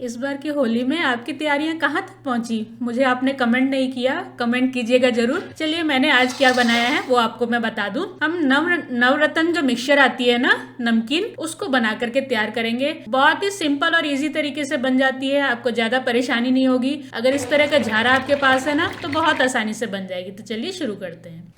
इस बार की होली में आपकी तैयारियां कहाँ तक पहुंची? मुझे आपने कमेंट नहीं किया, कमेंट कीजिएगा जरूर। चलिए मैंने आज क्या बनाया है वो आपको मैं बता दूं। हम नवरत्न जो मिक्सचर आती है ना, नमकीन, उसको बना करके तैयार करेंगे। बहुत ही सिंपल और इजी तरीके से बन जाती है, आपको ज्यादा परेशानी नहीं होगी। अगर इस तरह का झारा आपके पास है ना तो बहुत आसानी से बन जाएगी। तो चलिए शुरू करते हैं।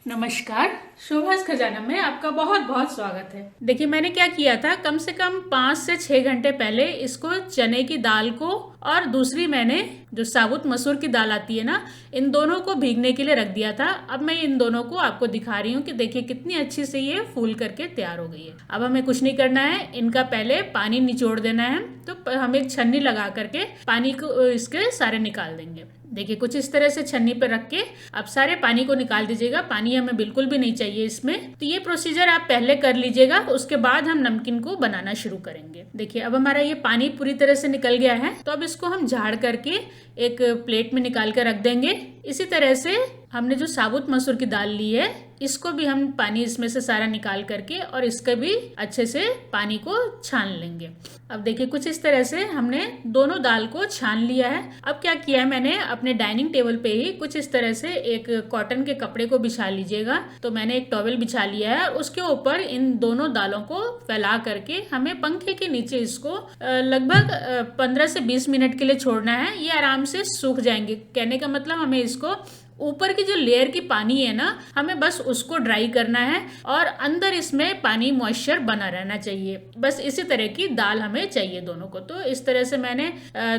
नमस्कार, शोभास खजाना में आपका बहुत बहुत स्वागत है। देखिए मैंने क्या किया था, कम से कम 5 से 6 घंटे पहले इसको चने की दाल को और दूसरी मैंने जो साबुत मसूर की दाल आती है ना, इन दोनों को भीगने के लिए रख दिया था। अब मैं इन दोनों को आपको दिखा रही हूँ कि देखिए कितनी अच्छी से ये फूल करके तैयार हो गई है। अब हमें कुछ नहीं करना है, इनका पहले पानी निचोड़ देना है। तो हम एक छन्नी लगा करके पानी को इसके सारे निकाल देंगे। देखिए कुछ इस तरह से छन्नी पर रख के आप सारे पानी को निकाल दीजिएगा। पानी हमें बिल्कुल भी नहीं चाहिए इसमें। तो ये प्रोसीजर आप पहले कर लीजिएगा, उसके बाद हम नमकीन को बनाना शुरू करेंगे। देखिए अब हमारा ये पानी पूरी तरह से निकल गया है। तो अब इसको हम झाड़ करके एक प्लेट में निकाल कर रख देंगे। इसी तरह से हमने जो साबुत मसूर की दाल ली है, इसको भी हम पानी इसमें से सारा निकाल करके और इसका भी अच्छे से पानी को छान लेंगे। अब देखिए कुछ इस तरह से हमने दोनों दाल को छान लिया है। अब क्या किया है मैंने, अपने डाइनिंग टेबल पे ही कुछ इस तरह से एक कॉटन के कपड़े को बिछा लीजिएगा। तो मैंने एक टॉवेल बिछा लिया है और उसके ऊपर इन दोनों दालों को फैला करके हमें पंखे के नीचे इसको लगभग 15 से 20 मिनट के लिए छोड़ना है। ये आराम से सूख जाएंगे। कहने का मतलब हमें इसको ऊपर की जो लेयर की पानी है ना, हमें बस उसको ड्राई करना है और अंदर इसमें पानी मॉइस्चर बना रहना चाहिए। बस इसी तरह की दाल हमें चाहिए दोनों को। तो इस तरह से मैंने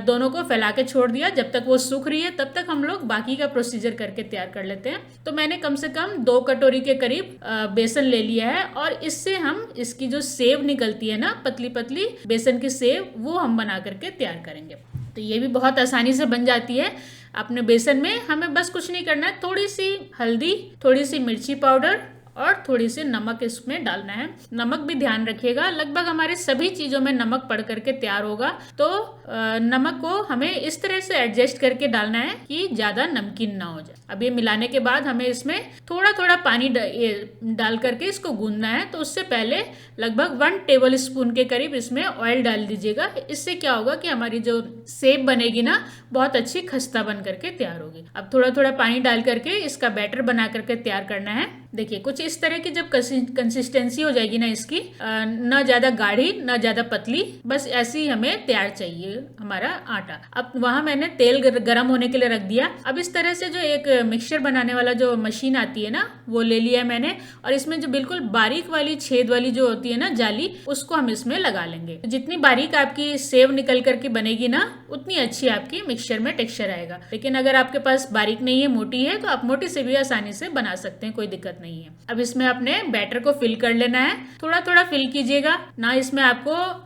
दोनों को फैला के छोड़ दिया। जब तक वो सूख रही है तब तक हम लोग बाकी का प्रोसीजर करके तैयार कर लेते हैं। तो मैंने कम से कम 2 कटोरी के करीब बेसन ले लिया है और इससे हम इसकी जो सेव निकलती है ना, पतली पतली बेसन की सेव, वो हम बना करके तैयार करेंगे। तो ये भी बहुत आसानी से बन जाती है। अपने बेसन में हमें बस कुछ नहीं करना है, थोड़ी सी हल्दी, थोड़ी सी मिर्ची पाउडर और थोड़ी सी नमक इसमें डालना है। नमक भी ध्यान रखिएगा, लगभग हमारे सभी चीजों में नमक पड़ करके तैयार होगा। तो नमक को हमें इस तरह से एडजस्ट करके डालना है कि ज्यादा नमकीन ना हो जाए। अब ये मिलाने के बाद हमें इसमें थोड़ा थोड़ा पानी डाल करके इसको गूंदना है। तो उससे पहले लगभग 1 टेबल स्पून के करीब इसमें ऑयल डाल दीजिएगा। इससे क्या होगा कि हमारी जो सेव बनेगी ना, बहुत अच्छी खस्ता बन करके तैयार होगी। अब थोड़ा थोड़ा पानी डाल करके इसका बैटर बना करके तैयार करना है। देखिए कुछ इस तरह की जब कंसिस्टेंसी हो जाएगी ना इसकी, ना ज्यादा गाढ़ी ना ज्यादा पतली, बस ऐसी हमें तैयार चाहिए हमारा आटा। अब वहां मैंने तेल गरम होने के लिए रख दिया। अब इस तरह से जो एक मिक्सचर बनाने वाला जो मशीन आती है ना, वो ले लिया है मैंने और इसमें जो बिल्कुल बारीक वाली छेद वाली जो होती है ना जाली, उसको हम इसमें लगा लेंगे। जितनी बारीक आपकी सेव निकल करके बनेगी ना, उतनी अच्छी आपकी मिक्सचर में टेक्सचर आएगा। लेकिन अगर आपके पास बारीक नहीं है, मोटी है, तो आप मोटी से भी आसानी से बना सकते हैं, कोई दिक्कत नहीं है। अब इसमें अपने बैटर को फिल कर लेना है। थोड़ा थोड़ा फिल कीजिएगा, ना इसमें आपको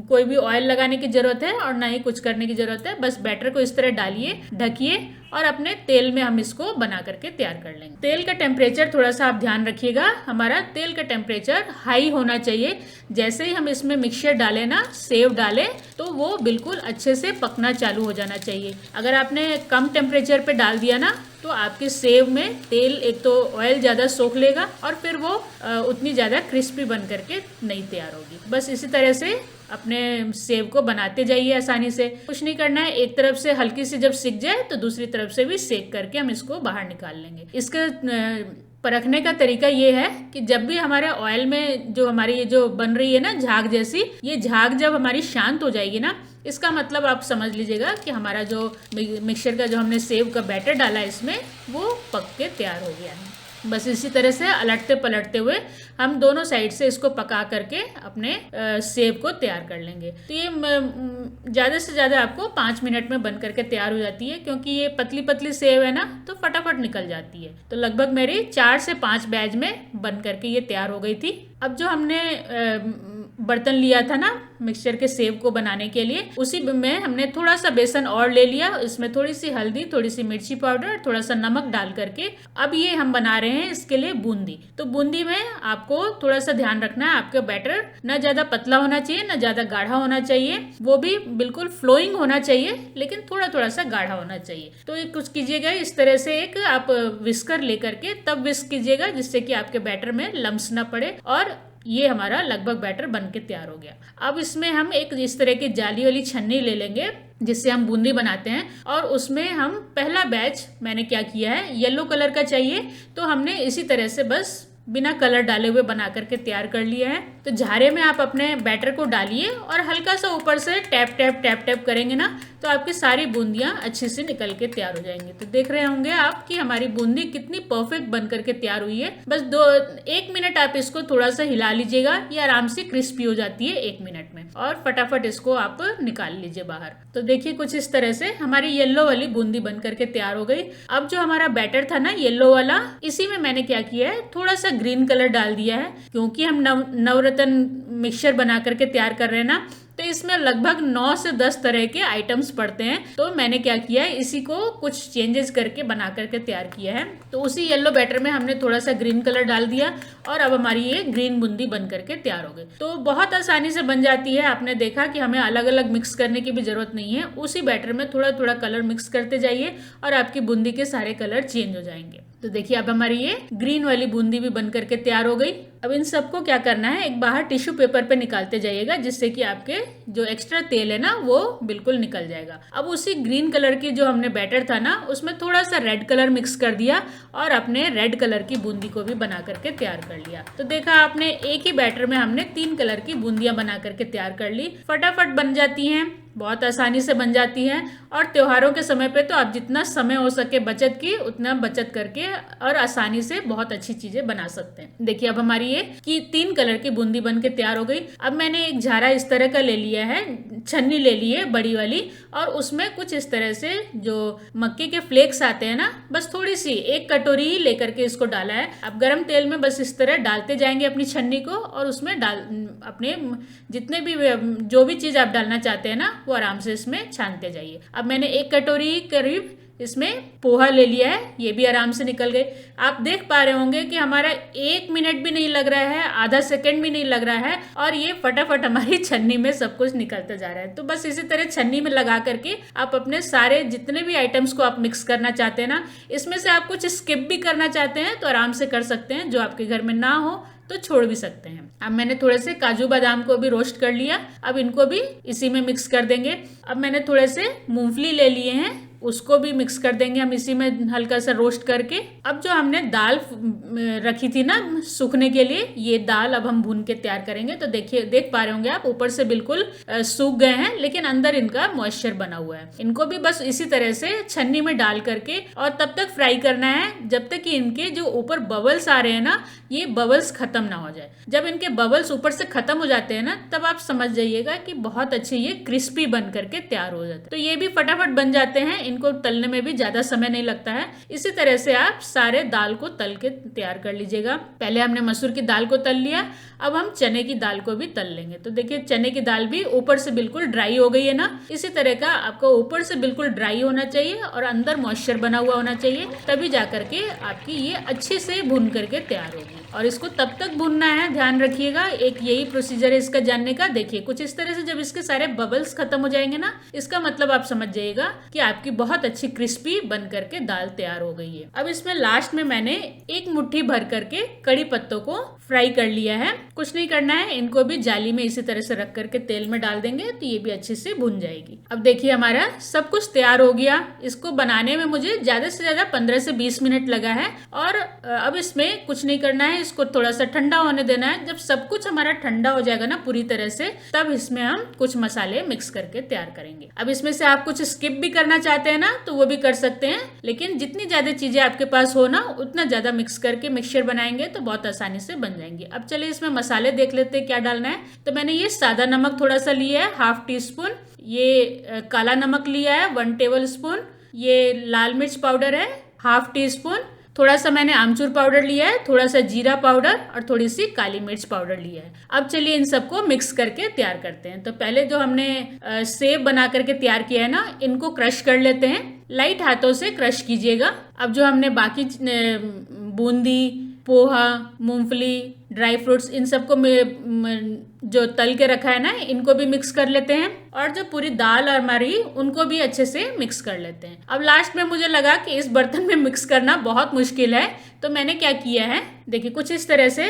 कोई भी ऑयल लगाने की जरूरत है और ना ही कुछ करने की जरूरत है। बस बैटर को इस तरह डालिए, ढकिए और अपने तेल में हम इसको बना करके तैयार कर लेंगे। तेल का टेम्परेचर थोड़ा सा आप ध्यान रखिएगा, हमारा तेल का टेम्परेचर हाई होना चाहिए। जैसे ही हम इसमें मिक्सचर डालें ना, सेव डालें, तो वो बिल्कुल अच्छे से पकना चालू हो जाना चाहिए। अगर आपने कम टेम्परेचर पे डाल दिया ना, तो आपके सेव में तेल, एक तो ऑयल ज़्यादा सोख लेगा और फिर वो उतनी ज़्यादा क्रिस्पी बन करके नहीं तैयार होगी। बस इसी तरह से अपने सेव को बनाते जाइए आसानी से। कुछ नहीं करना है, एक तरफ से हल्की सी जब सिक जाए तो दूसरी तरफ से भी सेक करके हम इसको बाहर निकाल लेंगे। इसका परखने का तरीका ये है कि जब भी हमारे ऑयल में जो हमारी ये जो बन रही है ना झाग जैसी, ये झाग जब हमारी शांत हो जाएगी ना, इसका मतलब आप समझ लीजिएगा कि हमारा जो मिक्सचर का जो हमने सेव का बैटर डाला है इसमें, वो पक के तैयार हो गया है। बस इसी तरह से अलटते पलटते हुए हम दोनों साइड से इसको पका करके अपने सेव को तैयार कर लेंगे। तो ये ज़्यादा से ज़्यादा आपको 5 मिनट में बन करके तैयार हो जाती है, क्योंकि ये पतली पतली सेव है ना, तो फटाफट निकल जाती है। तो लगभग मेरी 4 से 5 बैच में बन करके ये तैयार हो गई थी। अब जो हमने बर्तन लिया था ना मिक्सचर के सेव को बनाने के लिए, उसी में हमने थोड़ा सा बेसन और ले लिया। इसमें थोड़ी सी हल्दी, थोड़ी सी मिर्ची पाउडर, थोड़ा सा नमक डाल करके अब ये हम बना रहे हैं इसके लिए बूंदी। तो बूंदी में आपको थोड़ा सा ध्यान रखना है, आपका बैटर ना ज्यादा पतला होना चाहिए ना ज्यादा गाढ़ा होना चाहिए, वो भी बिल्कुल फ्लोइंग होना चाहिए, लेकिन थोड़ा थोड़ा सा गाढ़ा होना चाहिए। तो ये कुछ कीजिएगा इस तरह से, एक आप विस्कर लेकर के तब विस्क कीजिएगा, जिससे कि आपके बैटर में लम्स ना पड़े और ये हमारा लगभग बैटर बन के तैयार हो गया। अब इसमें हम एक इस तरह की जाली वाली छन्नी ले लेंगे जिससे हम बूंदी बनाते हैं, और उसमें हम पहला बैच मैंने क्या किया है, येलो कलर का चाहिए, तो हमने इसी तरह से बस बिना कलर डाले हुए बना करके तैयार कर लिया है। तो झारे में आप अपने बैटर को डालिए और हल्का सा ऊपर से टैप टैप टैप टैप करेंगे ना, तो आपकी सारी बूंदियां अच्छे से निकल के तैयार हो जाएंगी। तो देख रहे होंगे आप कि हमारी बूंदी कितनी परफेक्ट बन करके तैयार हुई है। बस 1 मिनट आप इसको थोड़ा सा हिला लीजिएगा, ये आराम से क्रिस्पी हो जाती है 1 मिनट में, और फटाफट इसको आप निकाल लीजिए बाहर। तो देखिए कुछ इस तरह से हमारी येलो वाली बूंदी बन करके तैयार हो गई। अब जो हमारा बैटर था ना येलो वाला, इसी में मैंने क्या किया है, थोड़ा सा ग्रीन कलर डाल दिया है, क्योंकि हम नवरत्न मिक्सचर बना करके तैयार कर रहे हैं ना, तो इसमें लगभग 9 से 10 तरह के आइटम्स पड़ते हैं। तो मैंने क्या किया है, इसी को कुछ चेंजेस करके बना करके तैयार किया है। तो उसी येलो बैटर में हमने थोड़ा सा ग्रीन कलर डाल दिया, और अब हमारी ये ग्रीन बूंदी बन करके तैयार हो गई। तो बहुत आसानी से बन जाती है। आपने देखा कि हमें अलग अलग मिक्स करने की भी जरूरत नहीं है, उसी बैटर में थोड़ा थोड़ा कलर मिक्स करते जाइए और आपकी बूंदी के सारे कलर चेंज हो जाएंगे। तो देखिए अब हमारी ये ग्रीन वाली बूंदी भी बन करके तैयार हो गई। अब इन सबको क्या करना है, एक बाहर टिश्यू पेपर पे निकालते जाइएगा, जिससे कि आपके जो एक्स्ट्रा तेल है ना वो बिल्कुल निकल जाएगा। अब उसी ग्रीन कलर की जो हमने बैटर था ना, उसमें थोड़ा सा रेड कलर मिक्स कर दिया और अपने रेड कलर की बूंदी को भी बना करके तैयार कर लिया। तो देखा आपने, एक ही बैटर में हमने 3 कलर की बूंदियां बना करके तैयार कर ली। फटाफट बन जाती हैं, बहुत आसानी से बन जाती है, और त्योहारों के समय पे तो आप जितना समय हो सके बचत की उतना बचत करके और आसानी से बहुत अच्छी चीजें बना सकते हैं। देखिए अब हमारी ये कि 3 कलर की बूंदी बन के तैयार हो गई। अब मैंने एक झारा इस तरह का ले लिया है, छन्नी ले ली है बड़ी वाली, और उसमें कुछ इस तरह से जो मक्के के फ्लेक्स आते हैं ना, बस थोड़ी सी 1 कटोरी ही लेकर के इसको डाला है। अब गरम तेल में बस इस तरह डालते जाएंगे अपनी छन्नी को, और उसमें अपने जितने भी जो भी चीज आप डालना चाहते हैं ना, वो आराम से इसमें छानते जाइए। अब मैंने 1 कटोरी करीब इसमें पोहा ले लिया है, ये भी आराम से निकल गए। आप देख पा रहे होंगे कि हमारा 1 मिनट भी नहीं लग रहा है, आधा सेकंड भी नहीं लग रहा है, और ये फटाफट हमारी छन्नी में सब कुछ निकलता जा रहा है। तो बस इसी तरह छन्नी में लगा करके आप अपने सारे जितने भी आइटम्स को आप मिक्स करना चाहते हैं ना, इसमें से आप कुछ स्किप भी करना चाहते हैं तो आराम से कर सकते हैं, जो आपके घर में ना हो तो छोड़ भी सकते हैं। अब मैंने थोड़े से काजू बादाम को भी रोस्ट कर लिया, अब इनको भी इसी में मिक्स कर देंगे। अब मैंने थोड़े से मूंगफली ले लिए हैं, उसको भी मिक्स कर देंगे हम इसी में हल्का सा रोस्ट करके। अब जो हमने दाल रखी थी ना सूखने के लिए, ये दाल अब हम भून के तैयार करेंगे। तो देखिए, देख पा रहे होंगे आप, ऊपर से बिल्कुल सूख गए हैं, लेकिन अंदर इनका मॉइस्चर बना हुआ है। इनको भी बस इसी तरह से छन्नी में डाल करके और तब तक फ्राई करना है जब तक कि इनके जो ऊपर बबल्स आ रहे हैं ना, ये बबल्स खत्म ना हो जाए। जब इनके बबल्स ऊपर से खत्म हो जाते हैं ना, तब आप समझ जाइएगा कि बहुत अच्छे ये क्रिस्पी बन करके तैयार हो जाते हैं। तो ये भी फटाफट बन जाते हैं, इनको तलने में भी ज्यादा समय नहीं लगता है। इसी तरह से आप सारे दाल को तल के तैयार कर लीजिएगा। पहले हमने मसूर की दाल को तल लिया, अब हम चने की दाल को भी तल लेंगे। तो देखिए, चने की दाल भी ऊपर से बिल्कुल ड्राई हो गई है ना, इसी तरह का आपको ऊपर से बिल्कुल ड्राई होना चाहिए और अंदर मॉइस्चर बना हुआ होना चाहिए, तभी जा करके आपकी ये अच्छे से भून करके तैयार होगी। और इसको तब तक भूनना है, ध्यान रखिएगा, एक यही प्रोसीजर है इसका जानने का। देखिए, कुछ इस तरह से जब इसके सारे बबल्स खत्म हो जाएंगे ना, इसका मतलब आप समझ जाइएगा कि आपकी बहुत अच्छी क्रिस्पी बन करके दाल तैयार हो गई है। अब इसमें लास्ट में मैंने 1 मुट्ठी भर करके कड़ी पत्तों को फ्राई कर लिया है। कुछ नहीं करना है, इनको भी जाली में इसी तरह से रख करके तेल में डाल देंगे तो ये भी अच्छे से भुन जाएगी। अब देखिए, हमारा सब कुछ तैयार हो गया। इसको बनाने में मुझे ज्यादा से ज्यादा 15 से 20 मिनट लगा है। और अब इसमें कुछ नहीं करना है, इसको थोड़ा सा ठंडा होने देना है। जब सब कुछ हमारा ठंडा हो जाएगा ना पूरी तरह से, तब इसमें हम कुछ मसाले मिक्स करके तैयार करेंगे। अब इसमें से आप कुछ स्किप भी करना चाहते हैं ना, तो वो भी कर सकते हैं, लेकिन जितनी ज्यादा चीजें आपके पास हो ना, उतना ज्यादा मिक्स करके मिक्सचर बनाएंगे तो बहुत आसानी से बन जाएंगे। अब चलिए इसमें मसाले देख लेते हैं क्या डालना है। तो मैंने ये सादा नमक थोड़ा सा लिया है, 1/2 टीस्पून। ये काला नमक लिया है 1 टेबल स्पून। ये लाल मिर्च पाउडर है 1/2 टीस्पून। थोड़ा सा मैंने आमचूर पाउडर लिया है, थोड़ा सा जीरा पाउडर और थोड़ी सी काली मिर्च पाउडर लिया है। अब चलिए इन सबको मिक्स करके तैयार करते हैं। तो पहले जो हमने सेव बना करके तैयार किया है ना, इनको क्रश कर लेते हैं। लाइट हाथों से क्रश कीजिएगा। अब जो हमने बाकी बूंदी, पोहा, मूंगफली, ड्राई फ्रूट्स, इन सबको जो तल के रखा है ना, इनको भी मिक्स कर लेते हैं और जो पूरी दाल और हमारी उनको भी अच्छे से मिक्स कर लेते हैं। अब लास्ट में मुझे लगा कि इस बर्तन में मिक्स करना बहुत मुश्किल है, तो मैंने क्या किया है, देखिए कुछ इस तरह से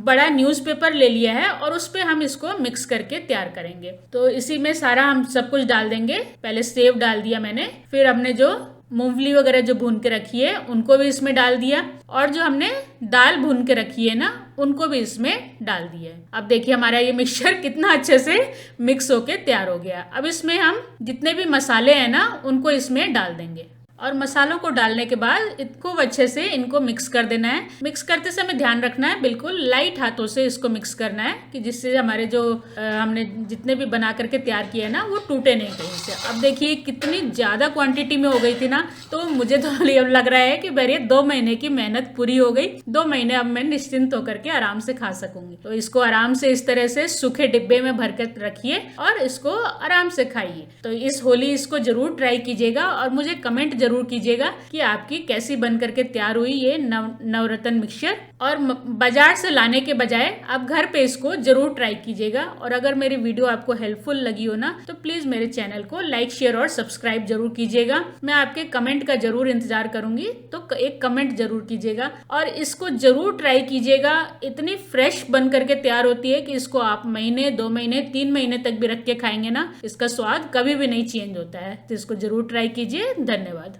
बड़ा न्यूज़पेपर ले लिया है और उस पे हम इसको मिक्स करके तैयार करेंगे। तो इसी में सारा हम सब कुछ डाल देंगे। पहले सेव डाल दिया मैंने, फिर हमने जो मूंगफली वगैरह जो भून के रखी है उनको भी इसमें डाल दिया और जो हमने दाल भून के रखी है ना उनको भी इसमें डाल दिया है। अब देखिए हमारा ये मिक्सचर कितना अच्छे से मिक्स होके तैयार हो गया। अब इसमें हम जितने भी मसाले हैं ना उनको इसमें डाल देंगे और मसालों को डालने के बाद खूब अच्छे से इनको मिक्स कर देना है। मिक्स करते समय ध्यान रखना है, बिल्कुल लाइट हाथों से इसको मिक्स करना है कि जिससे हमारे जो हमने जितने भी बना करके तैयार किए हैं ना वो टूटे नहीं कहीं से। अब देखिए कितनी ज़्यादा क्वांटिटी में हो गई थी ना, तो मुझे तो लग रहा है कि मेरी 2 महीने की मेहनत पूरी हो गई। 2 महीने अब मैं निश्चिंत होकर के आराम से खा सकूंगी। तो इसको आराम से इस तरह से सूखे डिब्बे में भर कर रखिए और इसको आराम से खाइए। तो इस होली इसको जरूर ट्राई कीजिएगा और मुझे कमेंट जरूर कीजिएगा कि आपकी कैसी बन करके तैयार हुई ये नवरत्न मिक्सचर। और बाजार से लाने के बजाय आप घर पे इसको जरूर ट्राई कीजिएगा। और अगर मेरी वीडियो आपको हेल्पफुल लगी हो ना तो प्लीज मेरे चैनल को लाइक, शेयर और सब्सक्राइब जरूर कीजिएगा। मैं आपके कमेंट का जरूर इंतजार करूंगी, तो एक कमेंट जरूर कीजिएगा और इसको जरूर ट्राई कीजिएगा। इतनी फ्रेश बन करके तैयार होती है कि इसको आप महीने, 2 महीने, 3 महीने तक भी रख के खाएंगे ना, इसका स्वाद कभी भी नहीं चेंज होता है। तो इसको जरूर ट्राई कीजिए। धन्यवाद।